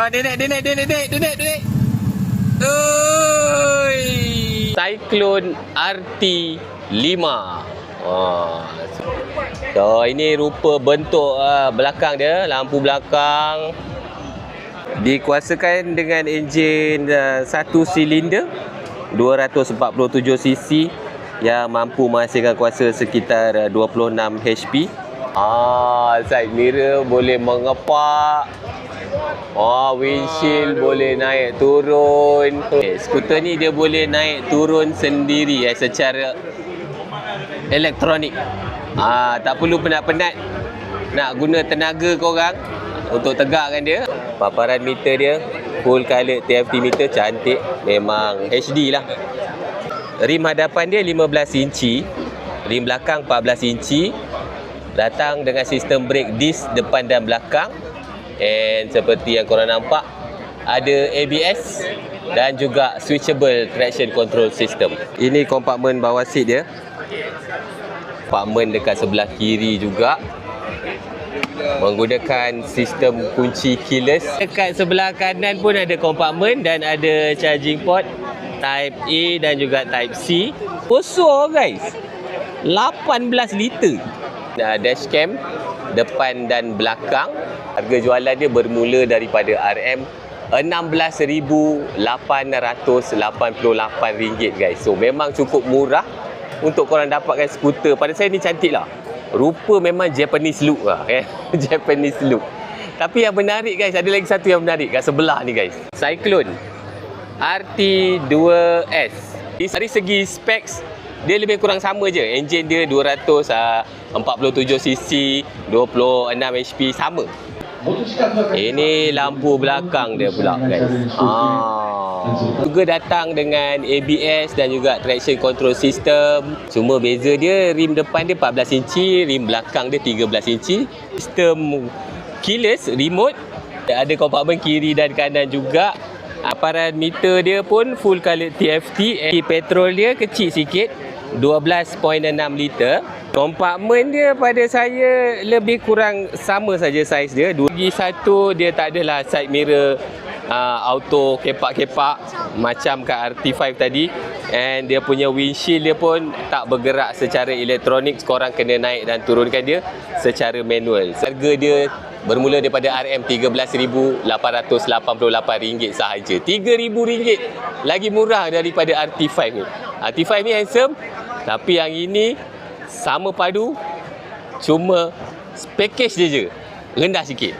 dia naik. Oi. Cyclone RT5. So ini rupa bentuk belakang dia, lampu belakang. Dikuasakan dengan enjin satu silinder 247cc yang mampu menghasilkan kuasa sekitar 26 HP. Side mirror boleh mengepak. Windshield boleh naik turun. Skuter ni dia boleh naik turun sendiri secara elektronik. Tak perlu penat-penat nak guna tenaga korang untuk tegakkan dia. Paparan meter dia full color TFT meter, cantik. Memang HD lah. Rim hadapan dia 15 inci, rim belakang 14 inci. Datang dengan sistem brake disc depan dan belakang. And seperti yang korang nampak, ada ABS dan juga switchable traction control system. Ini kompartmen bawah seat dia. Kompartmen dekat sebelah kiri juga menggunakan sistem kunci keyless. Dekat sebelah kanan pun ada kompartmen dan ada charging port Type A dan juga Type C. Besar guys, 18 liter. Dashcam depan dan belakang. Harga jualan dia bermula daripada RM16,888 guys. So memang cukup murah untuk korang dapatkan skuter. Pada saya ni cantik lah. Rupa memang Japanese look lah. Japanese look. Tapi yang menarik guys, ada lagi satu yang menarik kat sebelah ni guys. Cyclone RT2S. Dari segi specs, dia lebih kurang sama je. Enjin dia 247cc, 26 HP, sama. Ini lampu belakang dia pula guys. Juga datang dengan ABS dan juga traction control system. Cuma beza dia, rim depan dia 14 inci, rim belakang dia 13 inci. Sistem keyless remote. Ada kompartmen kiri dan kanan juga. Paparan meter dia pun full color TFT. Petrol dia kecil sikit, 12.6 liter. Kompartmen dia pada saya lebih kurang sama saja saiz dia. Lagi satu, dia tak adalah side mirror auto kepak-kepak macam kat RT5 tadi. And dia punya windshield dia pun tak bergerak secara elektronik. Korang kena naik dan turunkan dia secara manual. Harga dia bermula daripada RM13,888 sahaja. RM3,000 lagi murah daripada RT5 ni. RT5 ni handsome, tapi yang ini sama padu, cuma package dia je rendah sikit.